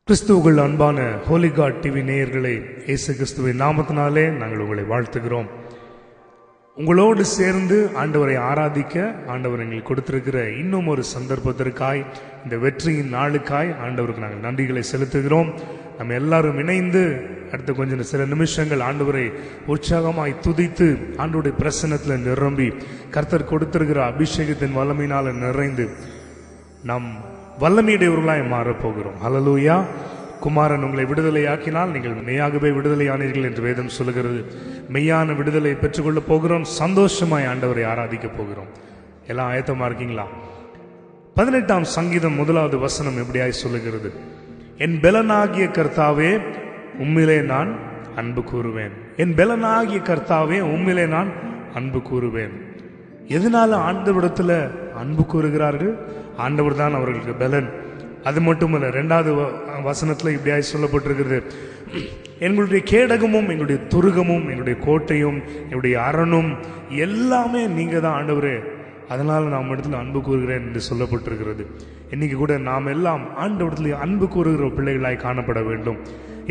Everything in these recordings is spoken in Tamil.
கிறிஸ்துவுக்குள் அன்பான ஹோலி காட் டிவி நேயர்களே, இயேசு கிறிஸ்துவின் நாமத்தினாலே நாங்கள் உங்களை வாழ்த்துகிறோம். உங்களோடு சேர்ந்து ஆண்டவரை ஆராதிக்க ஆண்டவர் எங்களுக்கு கொடுத்திருக்கிற இன்னும் ஒரு சந்தர்ப்பத்திற்காய், இந்த வெற்றியின் நாளுக்காய் ஆண்டவருக்கு நாங்கள் நன்றிகளை செலுத்துகிறோம். நம்ம எல்லாரும் இணைந்து அடுத்த சில நிமிஷங்கள் ஆண்டவரை உற்சாகமாய் துதித்து ஆண்டவருடைய பிரசன்னத்தில் நிரம்பி கர்த்தர் கொடுத்திருக்கிற அபிஷேகத்தின் வல்லமையினால் நிறைந்து நாம் வல்லமையுடையவர்களாய் மாறப்போகிறோம். ஹல்லேலூயா. குமாரன் உங்களை விடுதலையாக்கினால் நீங்கள் மெய்யாகவே விடுதலையானீர்கள் என்று வேதம் சொல்லுகிறது. மெய்யான விடுதலை பெற்றுக்கொள்ளப் போகிறோம். சந்தோஷமாய் ஆண்டவரை ஆராதிக்க போகிறோம். எல்லாம் ஆயத்தமா இருக்கீங்களா? 18ஆம் சங்கீதம் 1வது வசனம் எப்படியாய் சொல்லுகிறது? என் பெலனாகிய கர்த்தாவே உம்மிலே நான் அன்பு கூறுவேன். என் பெலனாகிய கர்த்தாவே உம்மிலே நான் அன்பு கூறுவேன். எதனால ஆண்டவரிடத்துல அன்பு கூறுகிறார்கள்? ஆண்டவர் தான் அவர்களுக்கு பலன். அது மட்டுமல்ல, 2வது வசனத்துல இப்படியாய் சொல்லப்பட்டிருக்கிறது, எங்களுடைய கேடகமும் எங்களுடைய துருகமும் எங்களுடைய கோட்டையும் எங்களுடைய அரணும் எல்லாமே நீங்க தான் ஆண்டவரே, அதனால நாம் இடத்துல அன்பு கூறுகிறேன் என்று சொல்லப்பட்டிருக்கிறது. இன்னைக்கு கூட நாம் எல்லாம் ஆண்டவரத்துல அன்பு கூறுகிற பிள்ளைகளாய் காணப்பட வேண்டும்.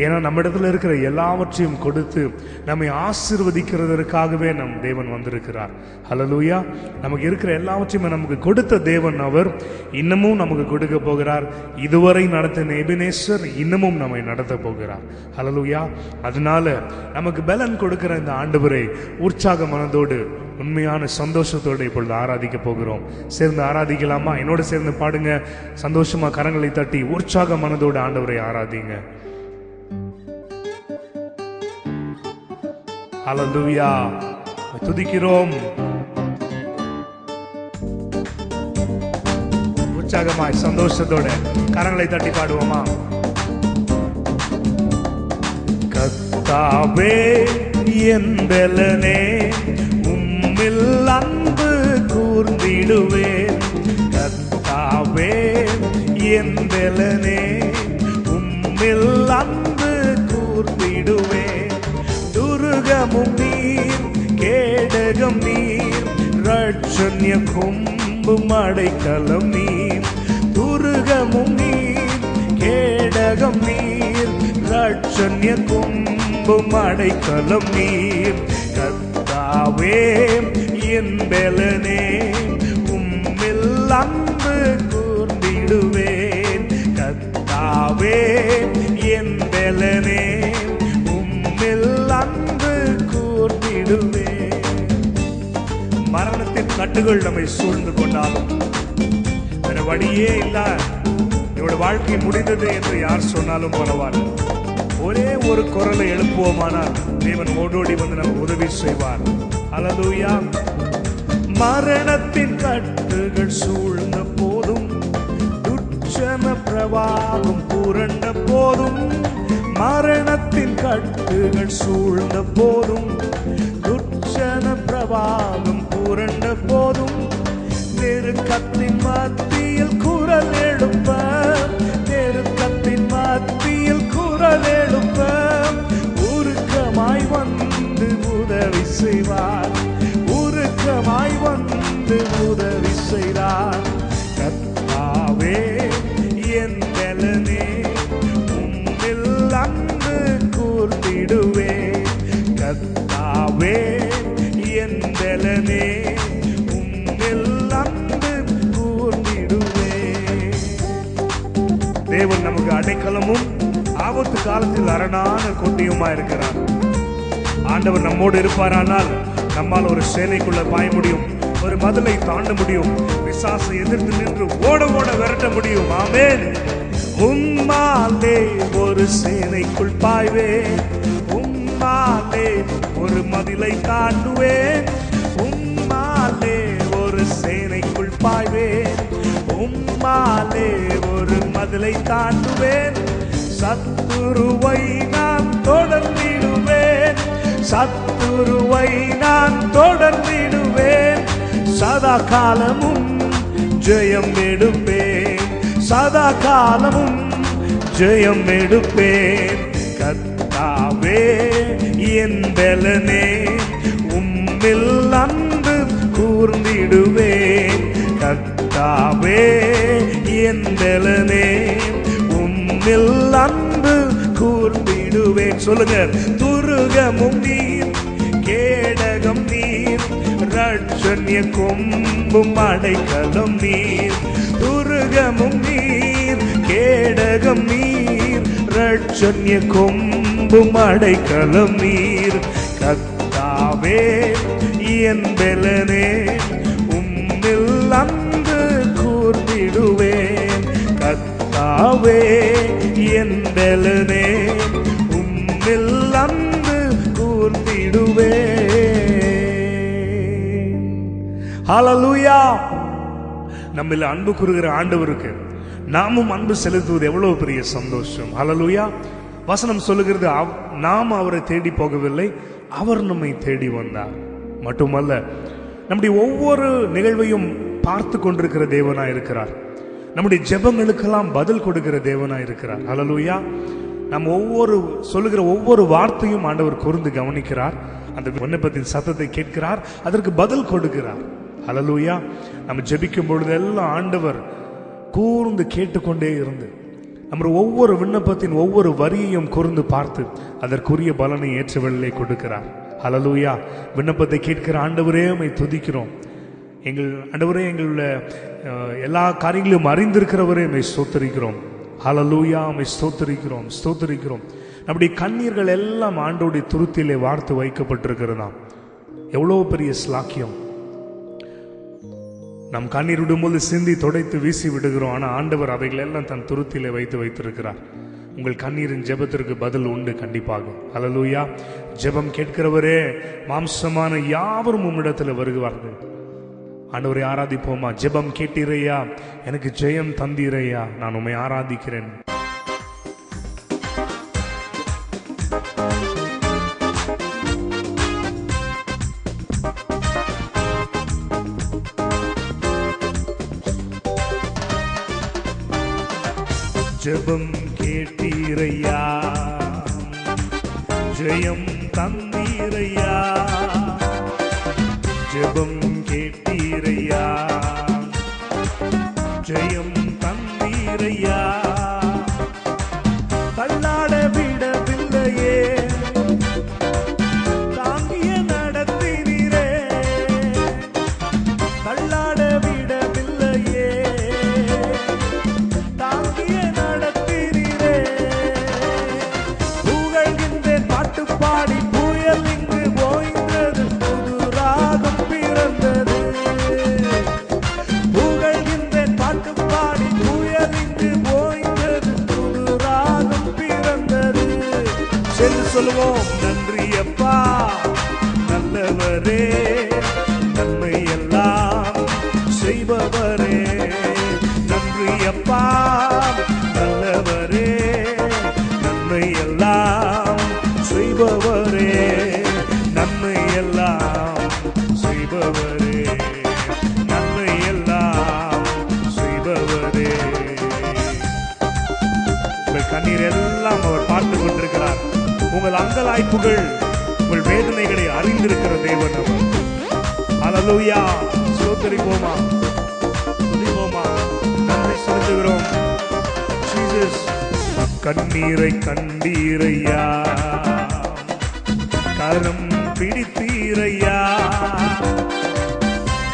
ஏன்னா நம்ம இடத்துல இருக்கிற எல்லாவற்றையும் கொடுத்து நம்மை ஆசீர்வதிக்கிறதற்காகவே நம் தேவன் வந்திருக்கிறார். ஹல்லேலூயா. நமக்கு இருக்கிற எல்லாவற்றையும் நமக்கு கொடுத்த தேவன் அவர் இன்னமும் நமக்கு கொடுக்க போகிறார். இதுவரை நடத்தின எபினேசர் இன்னமும் நம்மை நடத்த போகிறார். ஹல்லேலூயா. அதனால நமக்கு பலன் கொடுக்கிற இந்த ஆண்டவரை உற்சாக மனதோடு உண்மையான சந்தோஷத்தோடு இப்பொழுது ஆராதிக்க போகிறோம். சேர்ந்து ஆராதிக்கலாமா? என்னோடு சேர்ந்து பாடுங்க. சந்தோஷமா கரங்களை தட்டி உற்சாக மனதோடு ஆண்டவரை ஆராதிங்க. ஹல்லேலூயா. துதிக்கிறோம். உற்சாகமாய் சந்தோஷத்தோட கரங்களை தட்டி பாடுவோமா? கர்த்தாவே என் பெலனே உம்மில் அன்பு கூர்ந்திடுவேன். கர்த்தாவே என் பெலனே உம்மில் அன்பு கூர்ந்திடுவேன். துருகமும் நீர் கேடகம் நீர் ரட்சண்ய கொம்பும் அடைக்கலம் நீர். துருகமும் நீர் கேடகம் நீர் ரட்சண்ய கொம்பும் அடைக்கலம் நீர். கர்த்தாவே என் பெலனே உம்மில் அன்பு கூர்ந்திடுவேன். கர்த்தாவே என் பெலனே அன்பு கூர்ந்திடுவேன். மரணத்தின் கட்டுகள் நம்மை சூழ்ந்து கொண்டாலும் வேற வழியே இல்ல, என்னோட வாழ்க்கை முடிந்தது என்று யார் சொன்னாலும் பரவாயில்ல, ஒரே ஒரு குரலை எழுப்புவோமானால் தேவன் ஓடோடி வந்து நம்ம உதவி செய்வார். ஹல்லேலூயா. மரணத்தின் கட்டுகள் சூழ்ந்த போதும் துட்சண பிரவாகம் புரண்ட போதும், மரணத்தின் கட்டுகள் சூழ்ந்த போதும் துட்சண பிரவாகம் புரண்ட போதும், நெருக்கத்தின் மத்தியில் குரல் எழுப்ப, நெருக்கத்தின் மத்தியில் குரல் எழுப்ப உருக்கமாய் வந்து உதவி செய்வார். உருக்கமாய் வந்து உதவி செய்தார். கர்த்தாவே என் பெலனே அன்பு கூர்ந்திடுவேன். கர்த்தாவே என் பெலனே உம்மில் அன்பு கூர்ந்திடுவேன். தேவன் நமக்கு அடைக்கலமும் ஆபத்து காலத்தில் அரணான கொட்டியுமா இருக்கிறார். ஆண்டவர் நம்மோடு இருப்பாரானால் நம்மால் ஒரு சேனைக்குள்ள பாய முடியும், ஒரு மதிலை தாண்ட முடியும், பிசாசை எதிர்த்து நின்று ஓட ஓட விரட்ட முடியும். ஆமென். உம்மாலே ஒரு சேனைக்குள் பாய்வேன், உம்மாலே ஒரு மதிலை தாண்டுவேன், உம்மாலே ஒரு சேனைக்குள் பாய்வேன், உம்மாலே ஒரு மதிலை தாண்டுவேன். சத்துருவை நான் தொடர்ந்திடுவேன், சத்துருவை நான் தொடர்ந்திடுவேன். சதா காலமும் ஜெயம் எடுப்பேன், சதா காலமும் ஜெயம் எடுப்பேன். கர்த்தாவே என் பலனே, உம்மில் அன்பு கூர்ந்திடுவேன். கர்த்தாவே என் பலனே, உம்மில் அன்பு கூர்ந்திடுவேன். சொல்லுங்க. துருகமும் நீர், கேடகம் நீர், ரட்சண்ய கொம்பும் அடைக்கலம் நீர். துருகமும் நீர், கேடகம் நீர், ரட்சண்ய கொம்பும் அடைக்கலம் நீர். கர்த்தாவே என் பலனே, உம்மில் அன்பு கூர்ந்திடுவேன். கர்த்தாவே என் பலனே, உம்மில் அன்பு கூர்ந்திடுவேன். ஹல்லேலூயா. நம்மில் அன்பு கூறுகிற ஆண்டவருக்கு நாமும் அன்பு செலுத்துவது எவ்வளவு பெரிய சந்தோஷம். ஹல்லேலூயா. வசனம் சொல்லுகிறது, நாம் அவரை தேடி போகவில்லை, அவர் நம்மை தேடி வந்தார். மட்டுமல்ல, நம்முடைய ஒவ்வொரு நிகழ்வையும் பார்த்து கொண்டிருக்கிற தேவனாய் இருக்கிறார். நம்முடைய ஜெபங்களுக்கெல்லாம் பதில் கொடுக்கிற தேவனாய் இருக்கிறார். ஹல்லேலூயா. நம்ம சொல்லுகிற ஒவ்வொரு வார்த்தையும் ஆண்டவர் கூர்ந்து கவனிக்கிறார். அந்த விண்ணப்பத்தின் சத்தத்தை கேட்கிறார், அதற்கு பதில் கொடுக்கிறார். ஹல்லேலூயா. நம்ம ஜெபிக்கும் பொழுதெல்லாம் ஆண்டவர் கூர்ந்து கேட்டுக்கொண்டே இருந்து நம்ம ஒவ்வொரு விண்ணப்பத்தின் ஒவ்வொரு வரியையும் கூர்ந்து பார்த்து அதற்குரிய பலனை ஏற்ற வேளையிலே கொடுக்கிறார். ஹல்லேலூயா. விண்ணப்பத்தை கேட்கிற ஆண்டவரே உம்மை துதிக்கிறோம். எங்கள் ஆண்டவரே, எங்களுடைய எல்லா காரியங்களையும் அறிந்திருக்கிறவரே உம்மை ஸ்தோத்திரிக்கிறோம். ஹல்லேலூயா. உம்மை ஸ்தோத்திரிக்கிறோம், ஸ்தோத்திரிக்கிறோம். நம்முடைய கண்ணீர்கள் எல்லாம் ஆண்டவருடைய துருத்திலே வார்த்து வைக்கப்பட்டிருக்கிறதா. எவ்வளவு பெரிய ஸ்லாக்கியம். நம் கண்ணீர் விடும்போது சிந்தி தொடைத்து வீசி விடுகிறோம். ஆனால் ஆண்டவர் அவைகள் எல்லாம் தன் துருத்திலே வைத்திருக்கிறார். உங்கள் கண்ணீரின் ஜெபத்திற்கு பதில் உண்டு கண்டிப்பாக. ஹல்லேலூயா. ஜெபம் கேட்கிறவரே, மாம்சமான யாவரும் உம்மிடத்தில் வருகிறார்கள். ஆண்டவரை ஆராதிப்போமா? ஜெபம் கேட்டீரையா, எனக்கு ஜெயம் தந்தீரையா, நான் உம்மை ஆராதிக்கிறேன். ஜெபம் கேட்டீரையா, ஜெயம் தந்தீரையா. ஜெபம் கேட்டீரையா, ஜெயம் தந்தீரையா. தள்ளாட விடவில்லையே, தாங்கிய நடத்தினீரே. தள்ளாட விடவில்லையே, தாங்கிய நடத்தினீரே. புகழ்கின்றேன் பாட்டுப்பாடி, புயல் இங்கு ஓய்ந்தது, புது ராகம் பிறந்தது. புகழ்கின்றேன் பாட்டுப்பாடி, புயல் இங்கு ஓய்ந்தது, புது ராகம் பிறந்தது. சென்று சொல்லுவோம். நன்றி அப்பா நல்லவரே, நன்மை எல்லாம் செய்பவரே. நன்றி அப்பா நல்லவரே, நன்மை எல்லாம் செய்பவரே. நன்மை எல்லாம் செய்பவரே, நன்மை எல்லாம் செய்பவரே. உங்கள் கண்ணீர் எல்லாம் அவர் பார்த்து கொண்டிருக்கிறார். உங்கள் அங்கலாய்ப்புகள், உங்கள் வேதனைகளை அறிந்திருக்கிற தேவன் அவர். ஹல்லேலூயா. ஸ்தோத்திரிப்போமா, துதிப்போமா, நன்றி செலுத்துகிறோம். ஜீசஸ். கண்ணீரை கண்டீரையா, கரம் பிடித்தீரையா.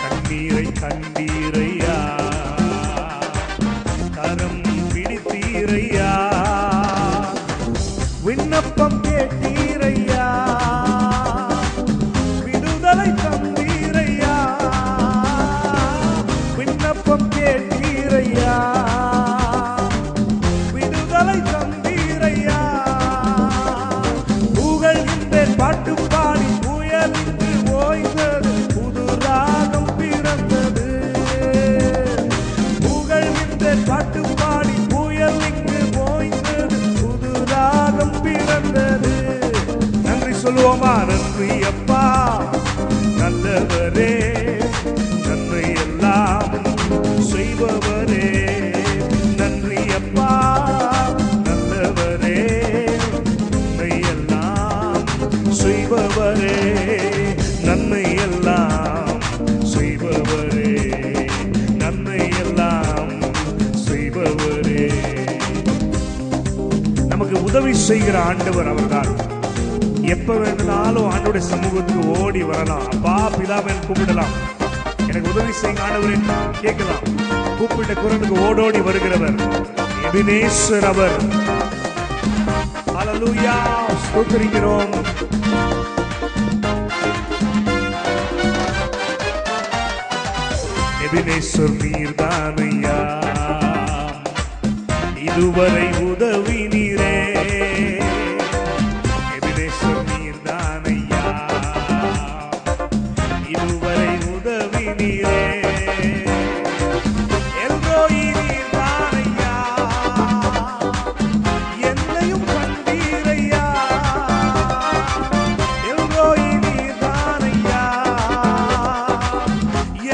கண்ணீரை கண்டீரையா, கரம் பிடித்தீரையா. விண்ணப்பம் கேட்டீரையா, விடுதலை தந்தீரையா. விண்ணப்பம் கேட்டீரையா, விடுதலை தந்தீரையா. புகழ்கின்றேன் பாட்டுப்பாடி, புயல் இங்கு ஓய்ந்தது, புது ராகம் பிறந்தது. புகழ்கின்றேன் பாட்டுப்பாடி, புயல் இங்கு ஓய்ந்தது, புது ராகம் பிறந்தது. நன்றி சொல்லுவோமா? நன்றி அப்பா நல்லவரே, நன்மை எல்லாம் செய்கிற ஆண்டவர் அவர்தான். எப்ப வேணும்னாலும் ஆண்டவருடைய சமூகத்துக்கு ஓடி வரலாம். அப்பா பிதாவின் கூப்பிடலாம், எனக்கு உதவி செய்யுங்க ஆண்டவரே கேட்கலாம். கூப்பிட்ட குரலுக்கு ஓடோடி வருகிறவர் எபினேசர் அவர். ஹல்லேலூயா, ஸ்தோத்திரிக்கிறோம். எபினேசர் நீர்தானையா, இதுவரை உதவினீரே. எபினேசர் நீர்தானையா, இதுவரை உதவினீரே. எல்ரோயி நீர்தானையா, என்னையும் கண்டீரையா. எல்ரோயி நீர்தானையா,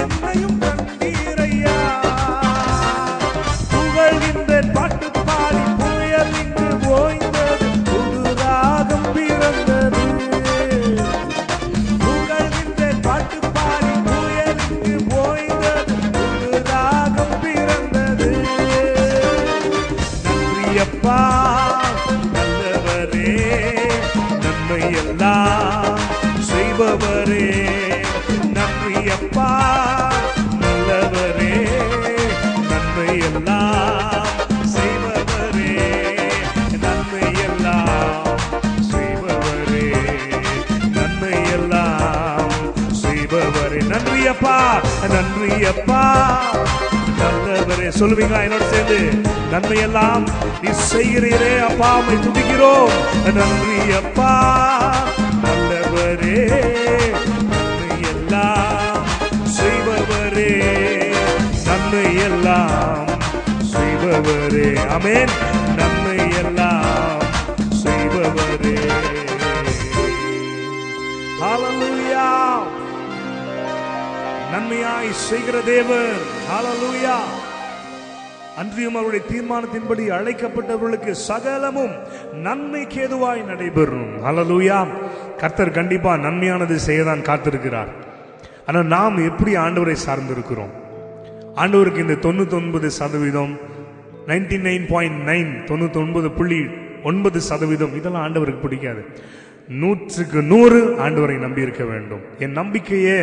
என்னையும் கண்டீரையா. புகழ்கின்றேன் பாட்டு பாடி, புயல் இங்கு ஓய்ந்தது, புது ராகம் பிறந்தது. புகழ்கின்றேன் பாட்டு பாடி, புயல் இங்கு ஓய்ந்தது, புது ராகம் பிறந்தது. நன்றி அப்பா நல்லவரே, நன்மை எல்லாம் செய்பவரே. நன்றி அப்பா நல்லவரே, நன்மை எல்லாம் செய்பவரே. நன்மை எல்லாம் செய்பவரே, நன்மை எல்லாம் செய்பவரே. நன்றி அப்பா, நன்றி அப்பா நல்லவரே. சொல்லுவீங்களா என்னோட சேர்ந்து? நன்மை எல்லாம் நீ செய்கிறீரே அப்பா, உம்மை துதிக்கிறோம். நன்றி அப்பா நல்லவரே, நன்மை எல்லாம் செய்பவரே. நன்மை எல்லாம் செய்பவரே. ஆமென். நன்மை எல்லாம் செய்பவரே. ஹல்லேலூயா. நன்மையாய் செய்கிற தேவன். ஹல்லேலூயா. அன்றியும் அவருடைய தீர்மானத்தின்படி அழைக்கப்பட்டவர்களுக்கு சகலமும் நன்மைக்கு ஏதுவாய் நடைபெறும். ஹல்லேலூயா. கர்த்தர் கண்டிப்பா நன்மையானது செய்யதான் காத்திருக்கிறார். ஆனால் நாம் எப்படி ஆண்டவரை சார்ந்திருக்கிறோம்? ஆண்டவருக்கு இந்த 99%, 99.9, 99.9% இதெல்லாம் ஆண்டவருக்கு பிடிக்காது. 100க்கு 100 ஆண்டவரை நம்பி இருக்க வேண்டும். என் நம்பிக்கையே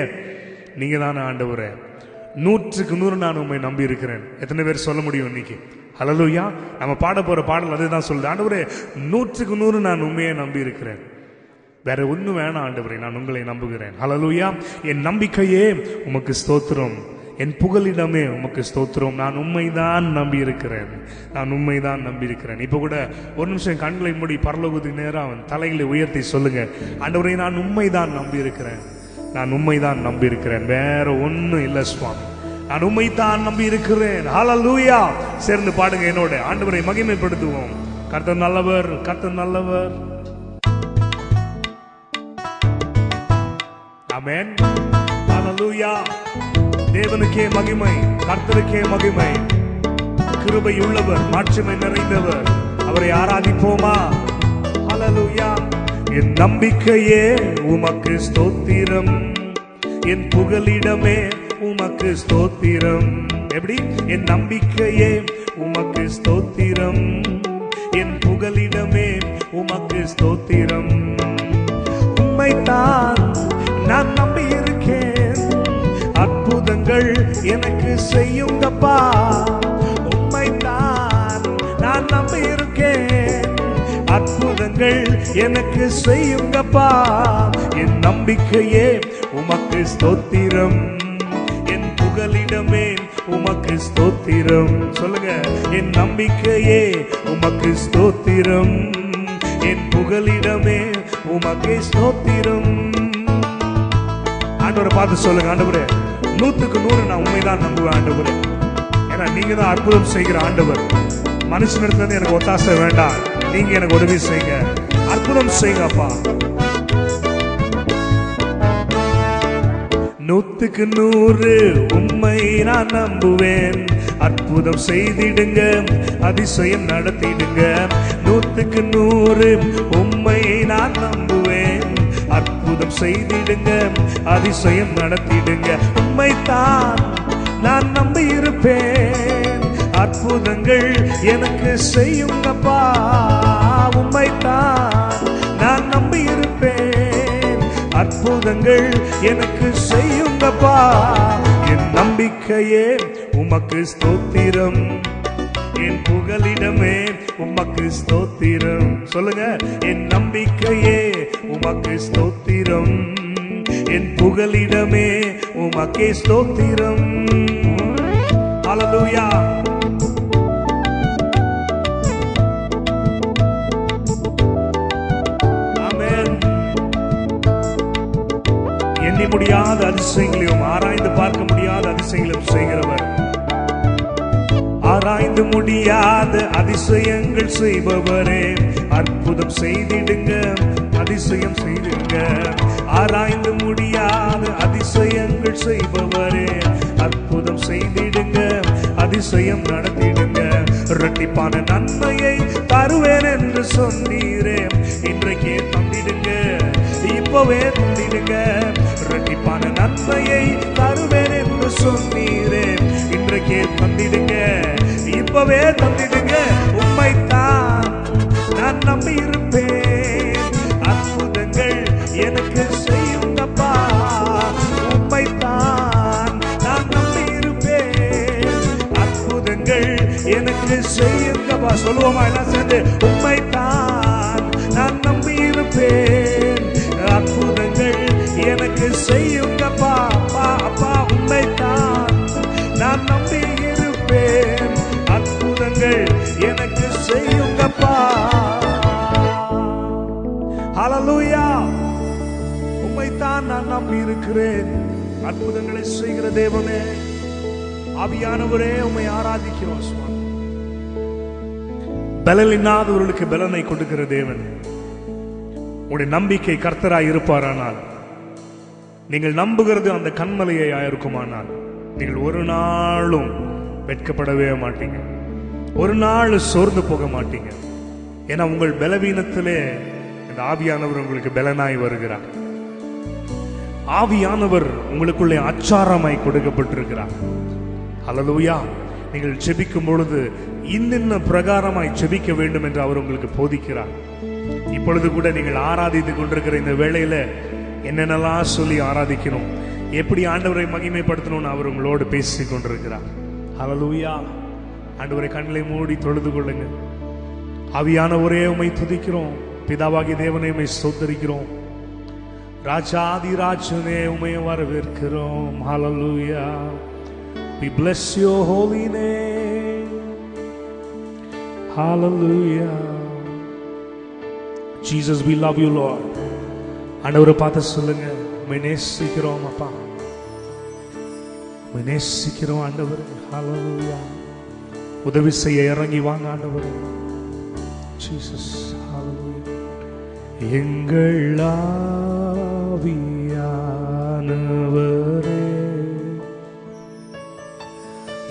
நீங்க தானே ஆண்டவரே, 100க்கு 100 நான் உண்மை நம்பி இருக்கிறேன். எத்தனை பேர் சொல்ல முடியும் இன்னைக்கு? ஹல்லேலூயா. நம்ம பாட போற பாடல் அதுதான் சொல்லுது. ஆண்டவரே 100க்கு 100 நான் உண்மையை நம்பி இருக்கிறேன், வேற ஒன்றும் வேணாம் ஆண்டவரே, நான் உங்களை நம்புகிறேன். ஹல்லேலூயா. என் நம்பிக்கையே உமக்கு ஸ்தோத்திரம், என் புகலிடமே உமக்கு ஸ்தோத்திரம். நான் உண்மைதான் நம்பி இருக்கிறேன், நான் உண்மைதான் நம்பி இருக்கிறேன். இப்போ கூட ஒரு நிமிஷம் கண்களை மூடி பரலோகத்துக்கு நேரம் அவன் தலைகளை உயர்த்தி சொல்லுங்க, ஆண்டவரே நான் உண்மைதான் நம்பி இருக்கிறேன், நான் உண்மைதான் நம்பி இருக்கிறேன், வேற ஒன்றும் இல்லை சுவாமி, நான் உண்மைதான் நம்பி இருக்கிறேன். ஹல்லேலூயா. சேர்ந்து பாடுங்க என்னோட, ஆண்டவரை மகிமைப்படுத்துவோம். கர்த்தர் நல்லவர், கர்த்தர் நல்லவர். ஆமென். ஹல்லேலூயா. தேவனுக்கே மகிமை, கர்த்தருக்கே மகிமை. கிருபை உள்ளவர், மாட்சிமை நிறைந்தவர், அவரை ஆராதிப்போமா? ஹல்லேலூயா. என் நம்பிக்கையே உமக்கு ஸ்தோத்திரம், என் புகலிடமே உமக்கு ஸ்தோத்திரம். எப்படி? என் நம்பிக்கையே உமக்கு ஸ்தோத்திரம், என் புகலிடமே உமக்கு ஸ்தோத்திரம். உம்மைத்தான் நான் நம்பி இருக்கேன், அற்புதங்கள் எனக்கு செய்யுங்கப்பா. உம்மைத்தான் நான் நம்பி இருக்கேன், அற்புதங்கள் எனக்கு செய்யுங்கப்பா. என் நம்பிக்கையே உமக்கு ஸ்தோத்திரம், என் புகலிடமே உமக்கு ஸ்தோத்திரம். சொல்லுங்க, என் நம்பிக்கையே உமக்கு ஸ்தோத்திரம், என் புகலிடமே உமக்கு ஸ்தோத்திரம். ஆண்டவரை பார்த்து சொல்லுங்க, ஆண்டவரே 100க்கு 100 நான் உண்மைதான் நம்புவேன் ஆண்டவரே. ஏன்னா நீங்க தான் அற்புதம் செய்கிற ஆண்டவர். மனுஷனிடத்துல எனக்கு ஒத்தாசை வேண்டாம், நீங்க எனக்கு உதவி செய்யுங்க, அற்புதம் செய்யுங்க அப்பா. 100க்கு 100 உண்மை நான் நம்புவேன், அற்புதம் செய்திடுங்க, அதிசயம் நடத்திடுங்க. 100க்கு 100 உண்மை நான் நம்புவேன், அற்புதம் செய்திடுங்க, அதிசயம் நடத்திடுங்க. உண்மைத்தான் நான் நம்பி இருப்பேன், அற்புதங்கள் எனக்கு செய்யுங்கப்பா. உம்மைத்தான் அற்புதங்கள் எனக்கு செய்யுங்கப்பா. என் நம்பிக்கையே உமக்கு ஸ்தோத்திரம், என் புகலிடமே உமக்கு ஸ்தோத்திரம். சொல்லுங்க, என் நம்பிக்கையே உமக்கு ஸ்தோத்திரம், என் புகலிடமே உமக்கே ஸ்தோத்திரம். ஹல்லேலூயா. ஆமென். எண்ணி முடியாத அதிசயங்களையும் ஆராய்ந்து பார்க்க முடியாத அதிசயங்களையும் செய்கிறவர், ஆராய்ந்து முடியாத அதிசயங்கள் செய்பவரே, அற்புதம் செய்திடுங்க, அதிசயம் செய்திடுங்க. ஆராய்ந்து முடியாத அதிசயங்கள் செய்பவரே, அற்புதம் செய்திடுங்க, அதிசயம் நடத்திடுங்க. இரட்டிப்பான நன்மையை தருவேன் என்று சொன்னீரே, இன்றைக்கே தந்திடுங்க, இப்பவே தந்திடுங்க. இரட்டிப்பான நன்மையை தருவேன் என்று சொன்னீரே, இன்றைக்கே தந்திடுங்க, இப்பவே தந்திடுங்க. உம்மைத்தான் நான் நம்பி இருப்பேன், அற்புதங்கள் எனக்கு செய்யுங்கப்பா. உம்மைத்தான் நான் நம்பி இருப்பேன், அற்புதங்கள் எனக்கு செய்யுங்கப்பா. சொல்லுவோமா எல்லாம் சேர்ந்து? உம்மைத்தான் நான் நம்பி இருப்பேன், அற்புதங்கள் எனக்கு செய்யுங்கப்பா. அப்பா அப்பா, உம்மைத்தான் நான் நம்பி இருப்பேன், அற்புதங்கள் எனக்கு செய்யுங்கப்பா. ஹல்லேலூயா. உம்மைத்தான் நான் நம்பி இருக்கிறேன், அற்புதங்களை செய்கிற தேவனே, ஆவியானவரே உம்மை ஆராதிக்கிறோம் சுவாமி. பலன் இல்லாதவர்களுக்கு பலனை கொடுக்கிற தேவன், உங்களுடைய நம்பிக்கை கர்த்தராய் இருப்பாரானால், நீங்கள் நம்புகிறது அந்த கண்மலையை ஆயிருக்குமானால், நீங்கள் ஒரு நாளும் வெட்கப்படவே மாட்டீங்க, ஒரு நாள் சோர்ந்து போக மாட்டீங்க. ஏன்னா உங்கள் பலவீனத்திலே இந்த ஆவியானவர் உங்களுக்கு பலனாய் வருகிறார். ஆவியானவர் உங்களுக்குள்ளே அச்சாரமாய் கொடுக்கப்பட்டிருக்கிறார். ஹல்லேலூயா. நீங்கள் ஜெபிக்கும் பொழுது இன்னின்ன பிரகாரமாய் ஜெபிக்க வேண்டும் என்று அவர் உங்களுக்கு போதிக்கிறார். இப்பொழுது கூட நீங்கள் ஆராதித்துக் கொண்டிருக்கிற இந்த வேளையில என்னென்னலாம் சொல்லி ஆராதிக்கணும், எப்படி ஆண்டவரை மகிமைப்படுத்தணும்னு அவர் உங்களோடு பேசிக் கொண்டிருக்கிறார். ஹல்லேலூயா. ஆண்டவரை கண்களை மூடி தொழுது கொள்ளுங்க. ஆவியானவரே உம்மை துதிக்கிறோம், பிதாவாகிய தேவனே உம்மை ஸ்தோத்திரிக்கிறோம், ராஜாதி ராஜனே உம்மை வரவேற்கிறோம். ஹல்லேலூயா. We bless your holy name. Hallelujah. Jesus, we love you, Lord. ஆண்டவரை பார்த்து சொல்லுங்க, உம்மை நேசிக்கிறோம் அப்பா, உம்மை நேசிக்கிறோம் ஆண்டவரே. ஹல்லேலூயா. உதவி செய்ய இறங்கி வாங்க ஆண்டவரே. Jesus, hallelujah. எங்கள் ஆவியானவரே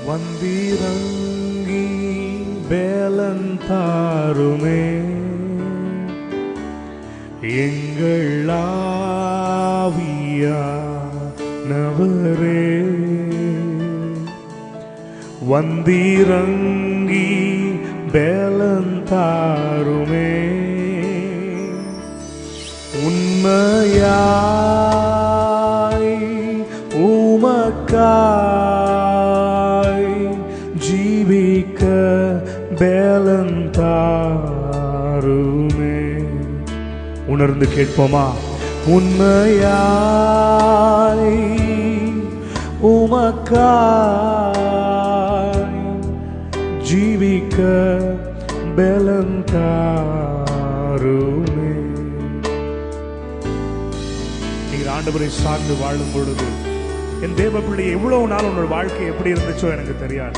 வந்திறங்கி பேலன் தாருமே, எங்கள் ஆவியானவரே வந்திறங்கி பேலன் தாருமே, உண்மையாய் உமக்காய் ஜீவிக்க பேலன் தாருமே. உணர்ந்து கேட்போமா? உண்மையாய் உமக்காய் ஜீவிக்க பேலன் தாருமே. நீங்கள் ஆண்டவரை சார்ந்து வாழும் பொழுது, என் தேவ பிள்ளை எவ்வளவு நாள் உன்னோட வாழ்க்கை எப்படி இருந்துச்சோ எனக்கு தெரியாது.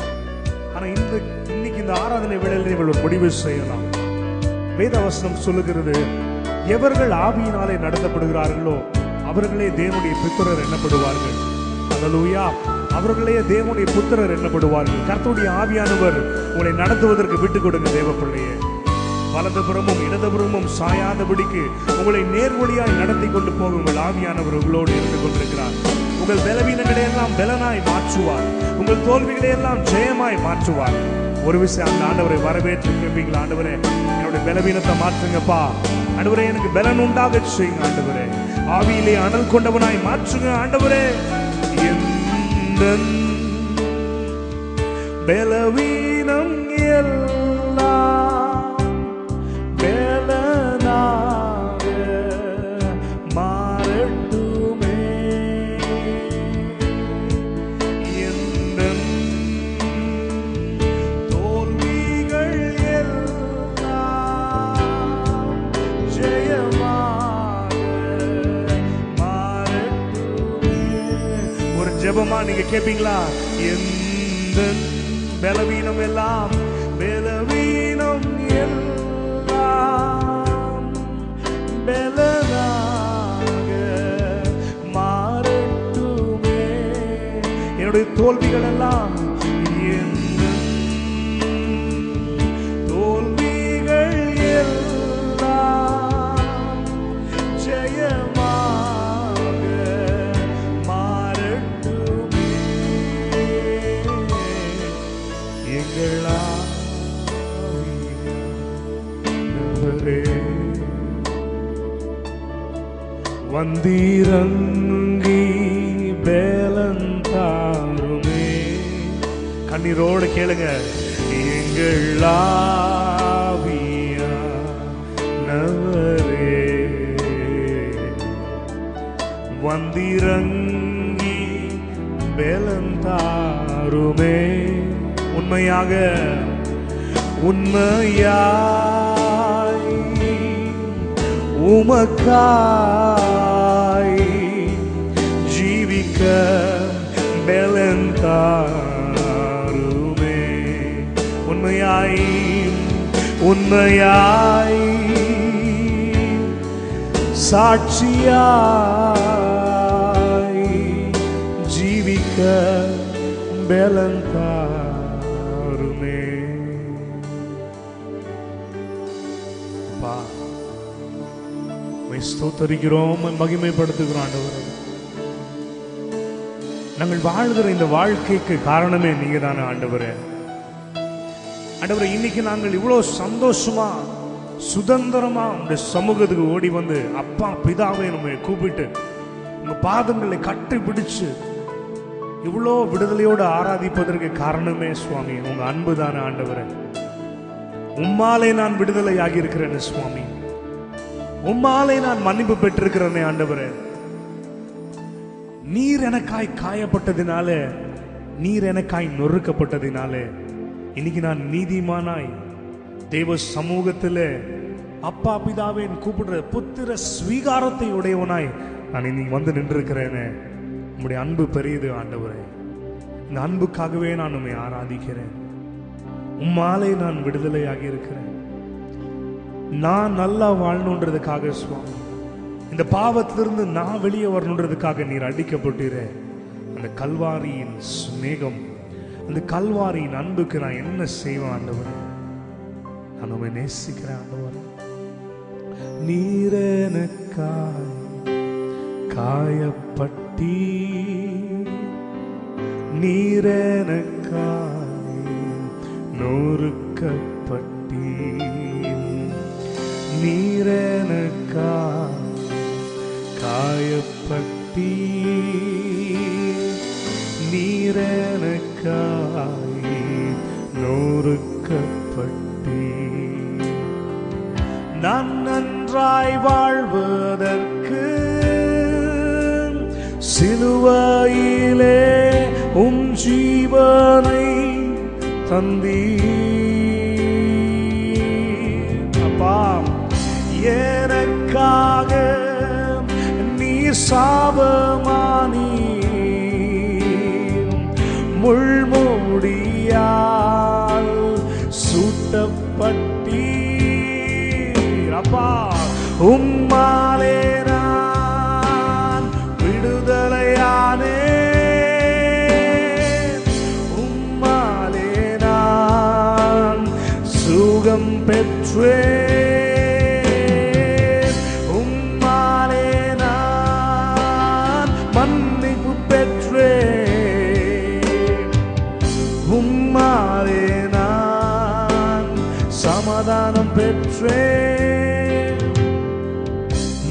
ஆனா இன்னைக்கு இந்த ஆராதனை வேளையில் நீங்கள் ஒரு முடிவு செய்யலாம். வேதவசனம் சொல்லுகிறது, எவர்கள் ஆவியினாலே நடத்தப்படுகிறார்களோ அவர்களே தேவனுடைய புத்திரர் என்னப்படுவார்கள். ஹல்லேலூயா. அவர்களே தேவனுடைய புத்திரர் என்னப்படுவார்கள். கர்த்தருடைய ஆவியானவர் உங்களை நடத்துவதற்கு விட்டுக் கொடுங்க தேவ பிள்ளையே. வலதுபுறமும் இடதுபுறமும் சாயாதபடிக்கு உங்களை நேர்வழியாய் நடத்தி கொண்டு போக உங்கள் ஆவியானவர் உங்களோடு இருந்து கொண்டிருக்கிறார். உங்கள் பலவீனங்களை எல்லாம் பலனாய் மாற்றுவார், உங்கள் தோல்விகளை எல்லாம் ஜெயமாய் மாற்றுவார். ஒரு விஷயம், அந்த ஆண்டவரை வரவேற்று கேட்பீங்களா? ஆண்டவரே, என்னுடைய பலவீனத்தை மாற்றுங்கப்பா. ஆண்டவரே, எனக்கு பலன் உண்டாக செய்யுங்க. ஆண்டவரே, ஆவியிலே அனல் கொண்டவனாய் மாற்றுங்க ஆண்டவரே. எந்தன் பலவீனம் எல்லாம் பலனாக மாறட்டுமே. எந்தன் தோல்விகள் எல்லாம் ஜெயமாக மாறட்டுமே. ஒரு ஜெபமா நீங்க கேட்பீங்களா? எந்தன் பலவீனம் எல்லாம் பலவீனம் எல்லாம் பலனாக மாறட்டுமே. என்னுடைய தோல்விகள் எல்லாம் தோல்விகள் எல்லாம் ஜெயமாக மாறட்டுமே. வந்திரங்கி பேலந்தாருமே. கண்ணீரோடு கேளுங்க. எங்கள் ஆவியானவரே வந்திரங்கி பேலந்தாருமே. உண்மையாக உண்மையாய் உமக்காய் ஜீவிக்க பலன் தாருமே. உண்மையாய் உண்மையாய் சாட்சியாய் ஜீவிக்க பலன் தாருமே. ஸ்தோத்தரிக்கிறோம், மகிமைப்படுத்துகிறோம் ஆண்டவரே. நாங்கள் வாழ்கிற இந்த வாழ்க்கைக்கு காரணமே நீங்க தானே ஆண்டவரே. ஆண்டவரே, இன்னைக்கு நாங்கள் இவ்வளவு சந்தோஷமா சுதந்திரமா உங்க சமூகத்துக்கு ஓடி வந்து அப்பா பிதாவை நம்ம கூப்பிட்டு உங்க பாதங்களை கட்டி பிடிச்சு இவ்வளோ விடுதலையோடு ஆராதிப்பதற்கு காரணமே சுவாமி உங்க அன்பு தானே ஆண்டவரே. உம்மாலே நான் விடுதலை ஆகியிருக்கிறேன் சுவாமி. உம்மாலே நான் மன்னிப்பு பெற்றிருக்கிறேனே ஆண்டவரே. நீர் எனக்காய் காயப்பட்டதினாலே, நீர் எனக்காய் நொறுக்கப்பட்டதினாலே இன்னைக்கு நான் நீதிமானாய் தேவ சமூகத்திலே அப்பா பிதாவே கூப்பிடுற புத்திர ஸ்வீகாரத்தை உடையவனாய் நான் இன்னைக்கு வந்து நின்றிருக்கிறேனே. உம்முடைய அன்பு பெரியது ஆண்டவரே. இந்த அன்புக்காகவே நான் உம்மை ஆராதிக்கிறேன். உம்மாலே நான் விடுதலையாகி இருக்கிறேன். நான் நல்லா வாழணுன்றதுக்காக சுவாமி, இந்த பாவத்திலிருந்து நான் வெளியே வரணுன்றதுக்காக நீர் அடிக்கப்பட்டீரே. அந்த கல்வாரியின் ஸ்நேகம், அந்த கல்வாரியின் அன்புக்கு நான் என்ன செய்வேன் ஆண்டவரே? நான் உம்மை நேசிக்கிறேன் ஆண்டவரே. நீர் எனக்காய் காயப்பட்டீ, நீர் எனக்காய் நொறுக்கப்பட்டீ, நீர் எனக்காய் காயப்பட்டீ, நீர் எனக்காய் நொறுக்கப்பட்டீ. நான் நன்றாய் வாழ்வதற்கு சிலுவையிலே உம் ஜீவனை தந்தீர். அப்பா, எனக்காக நீர் சாபமானீர், முள்முடியால் சூட்டப்பட்டீர். அப்பா, உம்மாலே நான் விடுதலையானேன், உம்மாலே நான் சுகம் பெற்றேன், உம்மாலே நான் மன்னிப்பு பெற்றேன், உம்மாலே நான் சமாதானம் பெற்றேன்.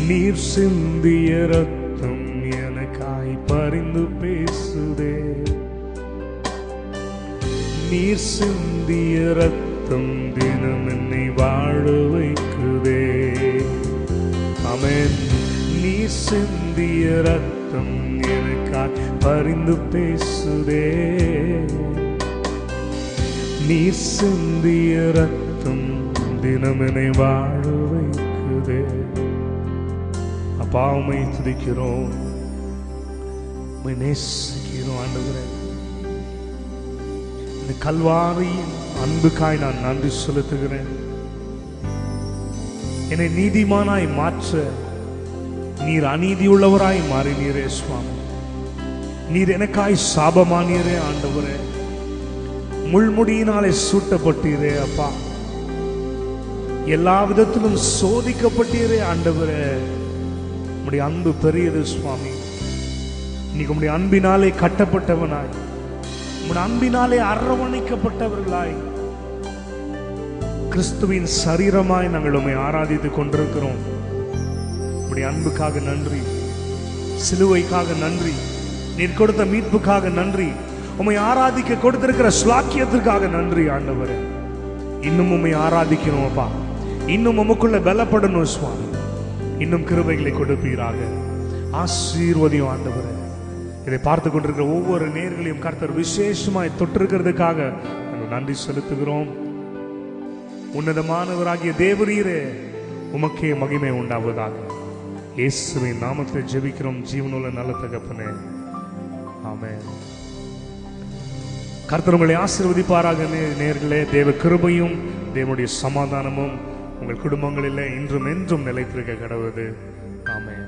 நீர் சிந்திய ரத்தம் எனக்காய் பரிந்து பேசுதே. நீர் சிந்திய ரத்தம் தினம் என்னை வாழ வைக்குதே. ஆமென். நீர் சிந்திய ரத்தம் எனக்காய் பரிந்து பேசுதே. நீர் சிந்திய ரத்தம் தினம் என்னை வாழ வைக்குதே. அப்பா உம்மை துதிக்கிறோம், உம்மை நேசிக்கிறோம் ஆண்டவரே. இந்த கல்வாரியின் அன்புக்காய் நான் நன்றி செலுத்துகிறேன். என்னை நீதிமானாய் மாற்ற நீர் அநீதியுள்ளவராய் மாறினீரே சுவாமி. நீர் எனக்காய் சாபமானீரே ஆண்டவரே. முள்முடியினாலே சூட்டப்பட்டீரே அப்பா. எல்லா விதத்திலும் சோதிக்கப்பட்டீரே ஆண்டவரே. உம்முடைய அன்பு பெரியது சுவாமி. இன்னைக்கு உம்முடைய அன்பினாலே கட்டப்பட்டவனாய், உம்முடைய அன்பினாலே அரவணைக்கப்பட்டவர்களாய், கிறிஸ்துவின் சரீரமாய் நாங்கள் உம்மை ஆராதித்துக் கொண்டிருக்கிறோம். உம்முடைய அன்புக்காக நன்றி, சிலுவைக்காக நன்றி, நீர் கொடுத்த மீட்புக்காக நன்றி, உம்மை ஆராதிக்க கொடுத்திருக்கிற ஸ்லாக்கியத்திற்காக நன்றி ஆண்டவரே. இன்னும் உம்மை ஆராதிக்கணும் அப்பா. இன்னும் உமக்குள்ள பலப்படணும் சுவாமி. இன்னும் கிருபைகளை கொடுப்பீராக. ஆசீர்வதியும் ஆண்டவரே. இதை பார்த்து கொண்டிருக்கிற ஒவ்வொரு நேர்களையும் கர்த்தர் விசேஷமாய் தொட்டிருக்கிறதுக்காக நாங்கள் நன்றி செலுத்துகிறோம். உன்னதமானவராகிய தேவரீரே, உமக்கே மகிமை உண்டாவதாக. இயேசுவின் நாமத்தில் ஜெபிக்கிறோம் ஜீவனுள்ள நல்ல தகப்பனே, ஆமென். கர்த்தர் உங்களை ஆசீர்வதிப்பாராக. நேர்களே, தேவ கிருபையும் தேவனுடைய சமாதானமும் உங்கள் குடும்பங்களிலே இன்றும் என்றும் நிலைத்திருக்க கடவுது. ஆமென்.